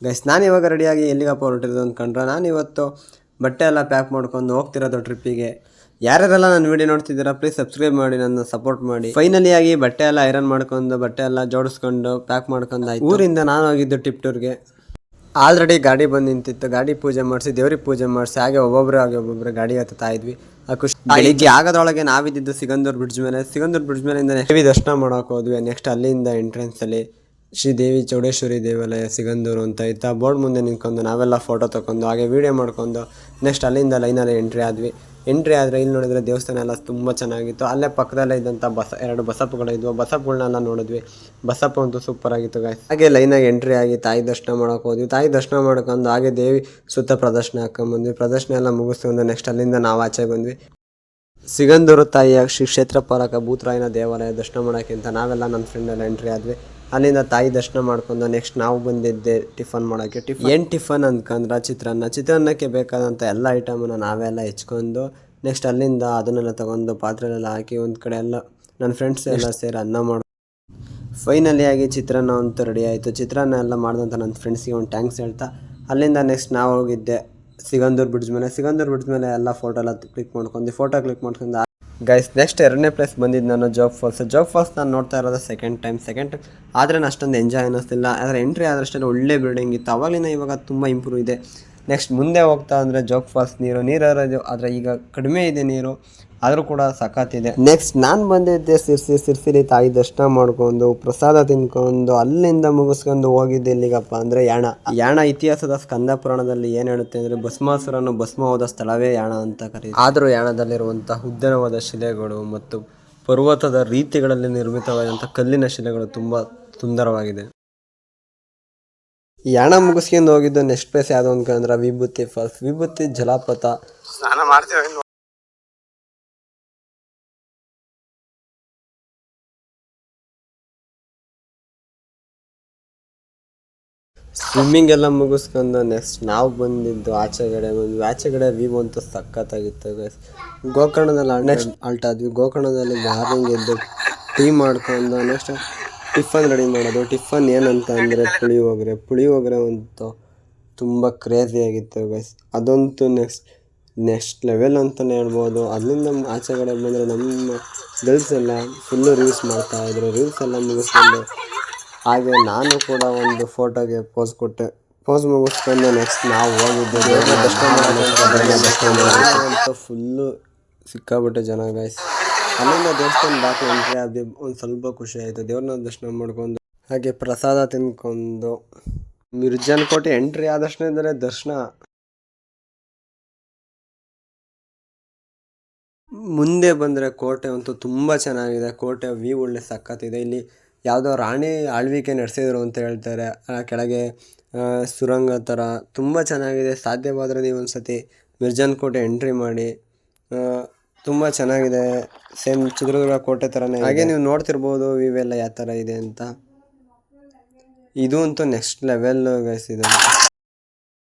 Guys ನಾನು ಇವಾಗ ರೆಡಿಯಾಗಿ ಎಲ್ಲಿಗಪ್ಪ ಹೊರಟಿರೋದು ಅಂದ್ಕೊಂಡ್ರೆ ನಾನು ಇವತ್ತು ಬಟ್ಟೆ ಎಲ್ಲ ಪ್ಯಾಕ್ ಮಾಡ್ಕೊಂಡು ಹೋಗ್ತಿರೋದು ಟ್ರಿಪ್ಪಿಗೆ. ಯಾರ್ಯಾರೆಲ್ಲ ನನ್ನ ವೀಡಿಯೋ ನೋಡ್ತಿದ್ದೀರಾ ಪ್ಲೀಸ್ ಸಬ್ಸ್ಕ್ರೈಬ್ ಮಾಡಿ, ನನ್ನ ಸಪೋರ್ಟ್ ಮಾಡಿ. ಫೈನಲಿ ಆಗಿ ಬಟ್ಟೆ ಎಲ್ಲ ಐರನ್ ಮಾಡ್ಕೊಂಡು ಬಟ್ಟೆ ಎಲ್ಲ ಜೋಡಿಸ್ಕೊಂಡು ಪ್ಯಾಕ್ ಮಾಡ್ಕೊಂಡು ಆಯ್ತು. ಊರಿಂದ ನಾನು ಹೋಗಿದ್ದು ಟಿಪ್ ಟೂರ್ಗೆ. ಆಲ್ರೆಡಿ ಗಾಡಿ ಬಂದು ನಿಂತಿತ್ತು, ಗಾಡಿ ಪೂಜೆ ಮಾಡಿಸಿ ದೇವ್ರಿಗೆ ಪೂಜೆ ಮಾಡಿಸಿ ಹಾಗೆ ಒಬ್ಬೊಬ್ಬರು ಗಾಡಿ ಹತ್ತುತ್ತಾ ಇದ್ವಿ. ಖುಷಿ ಬೆಳಿಗ್ಗೆ ಆಗೋದ್ರೊಳಗೆ ನಾವಿದ್ದು ಸಿಗಂದೂರು ಬ್ರಿಡ್ಜ್ ಮೇಲೆ. ಸಿಗಂದೂರು ಬ್ರಿಡ್ಜ್ ಮೇಲಿಂದ ದೇವಿ ದರ್ಶನ ಮಾಡೋಕೆ ಹೋದ್ವಿ. ನೆಕ್ಸ್ಟ್ ಅಲ್ಲಿಂದ ಎಂಟ್ರೆನ್ಸಲ್ಲಿ ಶ್ರೀದೇವಿ ಚೌಡೇಶ್ವರಿ ದೇವಾಲಯ ಸಿಗಂದೂರು ಅಂತ ಇತ್ತು. ಬೋರ್ಡ್ ಮುಂದೆ ನಿಂತ್ಕೊಂಡು ನಾವೆಲ್ಲ ಫೋಟೋ ತೊಗೊಂಡು ಹಾಗೆ ವೀಡಿಯೋ ಮಾಡ್ಕೊಂಡು ನೆಕ್ಸ್ಟ್ ಅಲ್ಲಿಂದ ಲೈನಲ್ಲಿ ಎಂಟ್ರಿ ಆದ್ವಿ. ಎಂಟ್ರಿ ಆದರೆ ಇಲ್ಲಿ ನೋಡಿದರೆ ದೇವಸ್ಥಾನ ಎಲ್ಲ ತುಂಬ ಚೆನ್ನಾಗಿತ್ತು. ಅಲ್ಲೇ ಪಕ್ಕದಲ್ಲೇ ಇದ್ದಂಥ ಎರಡು ಬಸಪ್ಪುಗಳಿದ್ವು, ಬಸಪ್ಪುಗಳನ್ನೆಲ್ಲ ನೋಡಿದ್ವಿ. ಬಸಪ್ಪ ಅಂತೂ ಸೂಪರ್ ಆಗಿತ್ತು ಗಾಯ್ಸ್. ಹಾಗೆ ಲೈನಾಗಿ ಎಂಟ್ರಿ ಆಗಿ ತಾಯಿ ದರ್ಶನ ಮಾಡೋಕೆ ಹೋದ್ವಿ. ತಾಯಿ ದರ್ಶನ ಮಾಡ್ಕೊಂಡು ಹಾಗೆ ದೇವಿ ಸುತ್ತ ಪ್ರದರ್ಶನ ಹಾಕೊಂಡ್ಬಂದ್ವಿ. ಪ್ರದರ್ಶನ ಎಲ್ಲ ಮುಗಿಸ್ಕೊಂಡು ನೆಕ್ಸ್ಟ್ ಅಲ್ಲಿಂದ ನಾವು ಆಚೆ ಬಂದ್ವಿ. ಸಿಗಂದೂರು ತಾಯಿಯ ಶ್ರೀ ಕ್ಷೇತ್ರ ಪಾಲಕ ಭೂತರಾಯನ ದೇವಾಲಯ ದರ್ಶನ ಮಾಡೋಕ್ಕಿಂತ ನಾವೆಲ್ಲ ನನ್ನ ಫ್ರೆಂಡ್ ಎಲ್ಲ ಎಂಟ್ರಿ ಆದ್ವಿ. ಅಲ್ಲಿಂದ ತಾಯಿ ದರ್ಶನ ಮಾಡ್ಕೊಂಡು ನೆಕ್ಸ್ಟ್ ನಾವು ಬಂದಿದ್ದೆ ಟಿಫನ್ ಮಾಡೋಕ್ಕೆ. ಏನು ಟಿಫನ್ ಅಂದ್ಕೊಂಡ್ರೆ ಚಿತ್ರಾನ್ನಕ್ಕೆ ಬೇಕಾದಂಥ ಎಲ್ಲ ಐಟಮನ್ನು ನಾವೆಲ್ಲ ಹೆಚ್ಕೊಂಡು ನೆಕ್ಸ್ಟ್ ಅಲ್ಲಿಂದ ಅದನ್ನೆಲ್ಲ ತೊಗೊಂಡು ಪಾತ್ರೆಲೆಲ್ಲ ಹಾಕಿ ಒಂದು ಕಡೆ ಎಲ್ಲ ನನ್ನ ಫ್ರೆಂಡ್ಸ್ ಎಲ್ಲ ಸೇರಿ ಅನ್ನ ಮಾಡಿ ಫೈನಲಿ ಆಗಿ ಚಿತ್ರಾನ್ನ ಅಂತೂ ರೆಡಿ ಆಯಿತು. ಚಿತ್ರಾನ್ನ ಎಲ್ಲ ಮಾಡಿದಂಥ ನನ್ನ ಫ್ರೆಂಡ್ಸ್ಗೆ ಒಂದು ಥ್ಯಾಂಕ್ಸ್ ಹೇಳ್ತಾ ಅಲ್ಲಿಂದ ನೆಕ್ಸ್ಟ್ ನಾವು ಹೋಗಿದ್ದೆ ಸಿಗಂದೂರು ಬ್ರಿಡ್ಜ್ ಮೇಲೆ. ಸಿಗಂದೂರು ಬ್ರಿಡ್ಜ್ ಮೇಲೆ ಎಲ್ಲ ಫೋಟೋ ಎಲ್ಲ ಕ್ಲಿಕ್ ಮಾಡ್ಕೊಂಡು ಗೈಸ್ ನೆಕ್ಸ್ಟ್ ಎರಡನೇ ಪ್ಲೇಸ್ ಬಂದಿದ್ದು ನಾನು ಜೋಗ್ ಫಾಲ್ಸ್ ನಾನು ನೋಡ್ತಾ ಇರೋದು ಸೆಕೆಂಡ್ ಟೈಮ್ ಆದರೆ ಅಷ್ಟೊಂದು ಎಂಜಾಯ್ ಅನ್ನಿಸ್ತಿಲ್ಲ. ಆದರೆ ಎಂಟ್ರಿ ಆದಷ್ಟೇ ಒಳ್ಳೆ ಬಿಲ್ಡಿಂಗ್ ಇತ್ತು. ಅವಾಗಲಿಂದ ಇವಾಗ ತುಂಬ ಇಂಪ್ರೂವ್ ಇದೆ. ನೆಕ್ಸ್ಟ್ ಮುಂದೆ ಹೋಗ್ತಾ ಅಂದರೆ ಜೋಗ್ ಫಾಲ್ಸ್ ನೀರು ಇರೋದು, ಆದರೆ ಈಗ ಕಡಿಮೆ ಇದೆ ನೀರು, ಆದರೂ ಕೂಡ ಸಖತ್ತಿದೆ. ನೆಕ್ಸ್ಟ್ ನಾನು ಬಂದಿದ್ದೆ ಸಿರ್ಸಿಲಿ ತಾಯಿ ದರ್ಶನ ಮಾಡ್ಕೊಂಡು ಪ್ರಸಾದ ತಿನ್ಕೊಂಡು ಅಲ್ಲಿಂದ ಮುಗಿಸ್ಕೊಂಡು ಹೋಗಿದ್ದೆ ಎಲ್ಲಿಗಪ್ಪ ಅಂದರೆ ಯಾಣ ಇತಿಹಾಸದ ಸ್ಕಂದ ಪುರಾಣದಲ್ಲಿ ಏನು ಹೇಳುತ್ತೆ ಅಂದರೆ ಭಸ್ಮಾಸುರನು ಭಸ್ಮ ಹೋದ ಸ್ಥಳವೇ ಯಾಣ ಅಂತ ಕರೀತಾರೆ. ಆದರೂ ಯಾಣದಲ್ಲಿರುವಂಥ ಉದ್ದನವಾದ ಶಿಲೆಗಳು ಮತ್ತು ಪರ್ವತದ ರೀತಿಗಳಲ್ಲಿ ನಿರ್ಮಿತವಾದಂಥ ಕಲ್ಲಿನ ಶಿಲೆಗಳು ತುಂಬ ಸುಂದರವಾಗಿದೆ. ಯಾಣ ಮುಗಿಸ್ಕೊಂಡು ಹೋಗಿದ್ದು ನೆಕ್ಸ್ಟ್ ಪ್ಲೇಸ್ ಯಾವುದು ಅಂದ್ಕೊಂಡ್ರೆ ವಿಭೂತಿ ಫಾಲ್ಸ್. ವಿಭೂತಿ ಜಲಪಾತ ಸ್ನಾನ ಮಾಡ್ತೀವಿ. ಸ್ವಿಮ್ಮಿಂಗ್ ಎಲ್ಲ ಮುಗಿಸ್ಕೊಂಡು ನೆಕ್ಸ್ಟ್ ನಾವು ಬಂದಿದ್ದು ಆಚೆಗಡೆ ವ್ಯೂ ಅಂತೂ ಸಖತ್ತಾಗಿತ್ತು ಗೈಸ್. ಗೋಕರ್ಣದಲ್ಲಿ ನೆಕ್ಸ್ಟ್ ಆಲ್ಟ್ ಆದ್ವಿ. ಗೋಕರ್ಣದಲ್ಲಿ ಮಾರ್ನಿಂಗ್ ಎದ್ದು ಟೀ ಮಾಡ್ಕೊಂಡು ನೆಕ್ಸ್ಟ್ ಟಿಫನ್ ರೆಡಿ ಮಾಡೋದು. ಟಿಫನ್ ಏನಂತ ಅಂದರೆ ಪುಳಿಯೋಗರೆ ಅಂತೂ ತುಂಬ ಕ್ರೇಜಿಯಾಗಿತ್ತು ಗೈಸ್. ಅದಂತೂ ನೆಕ್ಸ್ಟ್ ಲೆವೆಲ್ ಅಂತಲೇ ಹೇಳ್ಬೋದು. ಅಲ್ಲಿಂದ ಆಚೆಗಡೆ ಬಂದರೆ ನಮ್ಮ ಗರ್ಲ್ಸ್ ಎಲ್ಲ ಫುಲ್ಲು ರೀಲ್ಸ್ ಮಾಡ್ತಾಯಿದ್ರು. ರೀಲ್ಸ್ ಎಲ್ಲ ಮುಗಿಸ್ಕೊಂಡು ಹಾಗೆ ನಾನು ಕೂಡ ಒಂದು ಫೋಟೋಗೆ ಪೋಸ್ ಕೊಟ್ಟೆ. ಪೋಸ್ ಮುಗಿಸ್ಕೊಂಡು ನೆಕ್ಸ್ಟ್ ನಾವು ಹೋಗಿದ್ದು ಅಂತ ಫುಲ್ಲು ಸಿಕ್ಕಾಬಿಟ್ಟೆ ಜನ ಗೈಸ್. ಅಲ್ಲಿಂದ ದೇವಸ್ಥಾನ ಬಾಕಿ ಎಂಟ್ರಿ ಆಗಿ ಒಂದು ಸ್ವಲ್ಪ ಖುಷಿ ಆಯಿತು. ದೇವ್ರನ್ನ ದರ್ಶನ ಮಾಡ್ಕೊಂಡು ಹಾಗೆ ಪ್ರಸಾದ ತಿನ್ಕೊಂಡು ಮಿರ್ಜಾನ್ ಕೋಟೆ ಎಂಟ್ರಿ ಆದಷ್ಟು ಇದ್ದರೆ ದರ್ಶನ. ಮುಂದೆ ಬಂದರೆ ಕೋಟೆ ಅಂತೂ ತುಂಬ ಚೆನ್ನಾಗಿದೆ. ಕೋಟೆ ವ್ಯೂ ಒಳ್ಳೆ ಸಖತ್ತಿದೆ. ಇಲ್ಲಿ ಯಾವುದೋ ರಾಣಿ ಆಳ್ವಿಕೆ ನಡೆಸಿದ್ರು ಅಂತ ಹೇಳ್ತಾರೆ. ಕೆಳಗೆ ಸುರಂಗ ಥರ ತುಂಬ ಚೆನ್ನಾಗಿದೆ. ಸಾಧ್ಯವಾದರೆ ನೀವು ಒಂದು ಸತಿ ಮಿರ್ಜಾನ್ ಕೋಟೆ ಎಂಟ್ರಿ ಮಾಡಿ, ತುಂಬ ಚೆನ್ನಾಗಿದೆ. ಸೇಮ್ ಚಿತ್ರದುರ್ಗ ಕೋಟೆ ಥರನೇ. ಹಾಗೆ ನೀವು ನೋಡ್ತಿರ್ಬೋದು ವ್ಯೂ ಯಾವ ಥರ ಇದೆ ಅಂತ. ಇದು ಅಂತೂ ನೆಕ್ಸ್ಟ್ ಲೆವೆಲ್ ಗೈಸ್. ಇದು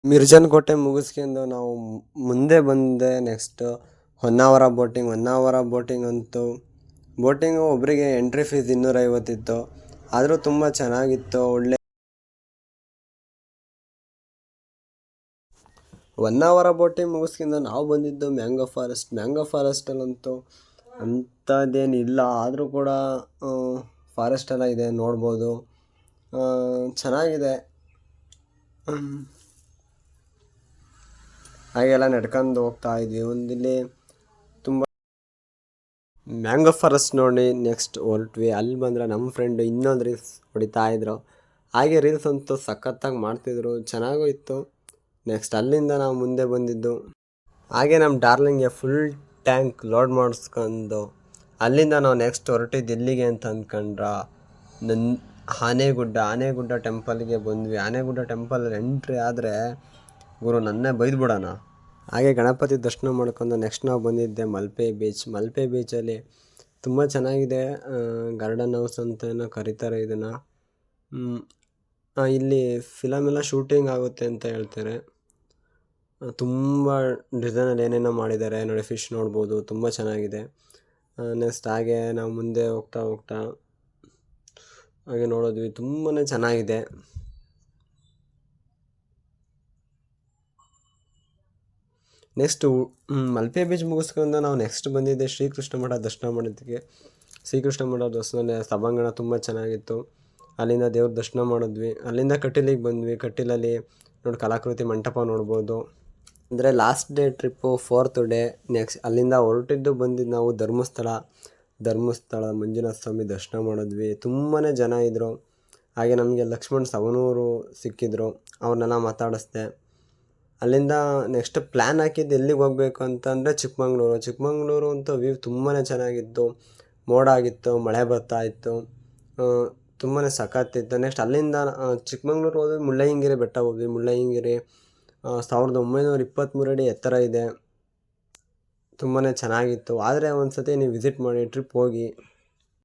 ಮಿರ್ಜಾನ್ ಕೋಟೆ ಮುಗಿಸ್ಕೊಂಡು ನಾವು ಮುಂದೆ ಬಂದೆ. ನೆಕ್ಸ್ಟ್ ಹೊನ್ನಾವರ ಬೋಟಿಂಗ್ ಅಂತೂ ಬೋಟಿಂಗು ಒಬ್ಬರಿಗೆ ಎಂಟ್ರಿ ಫೀಸ್ 250 ಇತ್ತು. ಆದರೂ ತುಂಬ ಚೆನ್ನಾಗಿತ್ತು. ಒಳ್ಳೆ ಹೊನ್ನಾವರ ಬೋಟಿಂಗ್ ಮುಗಿಸ್ಕೊಂಡು ನಾವು ಬಂದಿದ್ದು ಮ್ಯಾಂಗೋ ಫಾರೆಸ್ಟಲ್ಲಂತೂ ಅಂಥದ್ದೇನಿಲ್ಲ, ಆದರೂ ಕೂಡ ಫಾರೆಸ್ಟ್ ಎಲ್ಲ ಇದೆ, ನೋಡ್ಬೋದು, ಚೆನ್ನಾಗಿದೆ. ಹಾಗೆಲ್ಲ ನಡ್ಕೊಂಡು ಹೋಗ್ತಾ ಇದ್ವಿ. ಒಂದಿಲ್ಲಿ ತುಂಬ ಮ್ಯಾಂಗೋ ಫಾರೆಸ್ಟ್ ನೋಡಿ ನೆಕ್ಸ್ಟ್ ಹೊರಟ್ವಿ. ಅಲ್ಲಿ ಬಂದರೆ ನಮ್ಮ ಫ್ರೆಂಡು ಇನ್ನೊಂದು ರೀಲ್ಸ್ ಹೊಡಿತಾ ಇದ್ರು. ಹಾಗೆ ರೀಲ್ಸ್ ಅಂತೂ ಸಖತ್ತಾಗಿ ಮಾಡ್ತಿದ್ರು, ಚೆನ್ನಾಗೂ ಇತ್ತು. ನೆಕ್ಸ್ಟ್ ಅಲ್ಲಿಂದ ನಾವು ಮುಂದೆ ಬಂದಿದ್ದು. ಹಾಗೆ ನಮ್ಮ ಡಾರ್ಲಿಂಗ್ಗೆ ಫುಲ್ ಟ್ಯಾಂಕ್ ಲೋಡ್ ಮಾಡಿಸ್ಕೊಂಡು ಅಲ್ಲಿಂದ ನಾವು ನೆಕ್ಸ್ಟ್ ಹೊರಟಿದ್ದು ಎಲ್ಲಿಗೆ ಅಂತ ಅಂದ್ಕೊಂಡ್ರೆ ಆನೆಗುಡ್ಡ ಟೆಂಪಲ್ಗೆ ಬಂದ್ವಿ. ಆನೆಗುಡ್ಡ ಟೆಂಪಲ್ ಎಂಟ್ರಿ ಆದರೆ ಗುರು ನನ್ನೇ ಬೈದ್ಬಿಡೋಣ. ಹಾಗೆ ಗಣಪತಿ ದರ್ಶನ ಮಾಡ್ಕೊಂಡು ನೆಕ್ಸ್ಟ್ ನಾವು ಬಂದಿದ್ದೆ ಮಲ್ಪೆ ಬೀಚಲ್ಲಿ ತುಂಬ ಚೆನ್ನಾಗಿದೆ. ಗಾರ್ಡನ್ ಹೌಸ್ ಅಂತ ಏನೋ ಕರೀತಾರೆ ಇದನ್ನು. ಇಲ್ಲಿ ಫಿಲಮ್ ಎಲ್ಲ ಶೂಟಿಂಗ್ ಆಗುತ್ತೆ ಅಂತ ಹೇಳ್ತಾರೆ. ತುಂಬ ಡಿಸೈನಲ್ಲಿ ಏನೇನೋ ಮಾಡಿದ್ದಾರೆ ನೋಡಿ. ಫಿಶ್ ನೋಡ್ಬೋದು, ತುಂಬ ಚೆನ್ನಾಗಿದೆ. ನೆಕ್ಸ್ಟ್ ಹಾಗೆ ನಾವು ಮುಂದೆ ಹೋಗ್ತಾ ಹಾಗೆ ನೋಡಿದ್ವಿ, ತುಂಬಾ ಚೆನ್ನಾಗಿದೆ. ನೆಕ್ಸ್ಟು ಮಲ್ಪೆ ಬೀಚ್ ಮುಗಿಸ್ಕೊಂಡು ನಾವು ನೆಕ್ಸ್ಟ್ ಬಂದಿದ್ದೆ ಶ್ರೀಕೃಷ್ಣ ಮಠ ದರ್ಶನ ಮಾಡೋದಕ್ಕೆ. ಶ್ರೀಕೃಷ್ಣ ಮಠ ದರ್ಶನ ಸಭಾಂಗಣ ತುಂಬ ಚೆನ್ನಾಗಿತ್ತು. ಅಲ್ಲಿಂದ ದೇವ್ರ ದರ್ಶನ ಮಾಡಿದ್ವಿ. ಅಲ್ಲಿಂದ ಕಟೀಲಿಗೆ ಬಂದ್ವಿ. ಕಟೀಲಲ್ಲಿ ನೋಡಿ ಕಲಾಕೃತಿ ಮಂಟಪ ನೋಡ್ಬೋದು. ಅಂದರೆ last day trip 4th day. Next ಅಲ್ಲಿಂದ ಹೊರಟಿದ್ದು ಬಂದಿದ್ದು ನಾವು ಧರ್ಮಸ್ಥಳ ಮಂಜುನಾಥ ಸ್ವಾಮಿ ದರ್ಶನ ಮಾಡಿದ್ವಿ. ತುಂಬಾ ಜನ ಇದ್ದರು. ಹಾಗೆ ನಮಗೆ ಲಕ್ಷ್ಮಣ್ ಸವನೂರು ಸಿಕ್ಕಿದ್ರು, ಅವ್ರನ್ನೆಲ್ಲ ಮಾತಾಡಿಸ್ದೆ. ಅಲ್ಲಿಂದ ನೆಕ್ಸ್ಟ್ ಪ್ಲ್ಯಾನ್ ಹಾಕಿದ್ದು ಎಲ್ಲಿಗೆ ಹೋಗಬೇಕು ಅಂತಂದರೆ ಚಿಕ್ಕಮಂಗ್ಳೂರು ಅಂತ ವ್ಯೂ ತುಂಬಾ ಚೆನ್ನಾಗಿತ್ತು. ಮೋಡ ಆಗಿತ್ತು, ಮಳೆ ಬರ್ತಾ ಇತ್ತು, ತುಂಬಾ ಸಖತ್ತಿತ್ತು. ನೆಕ್ಸ್ಟ್ ಅಲ್ಲಿಂದ ಚಿಕ್ಕಮಂಗ್ಳೂರು ಹೋದ್ವಿ, ಮುಳ್ಳಯ್ಯನಗಿರಿ ಬೆಟ್ಟ ಹೋದ್ವಿ. ಮುಳ್ಳಯ್ಯನಗಿರಿ 1923 ಅಡಿ ಎತ್ತರ ಇದೆ. ತುಂಬಾ ಚೆನ್ನಾಗಿತ್ತು. ಆದರೆ ಒಂದು ಸತಿ ನೀವು ವಿಸಿಟ್ ಮಾಡಿ, ಟ್ರಿಪ್ ಹೋಗಿ.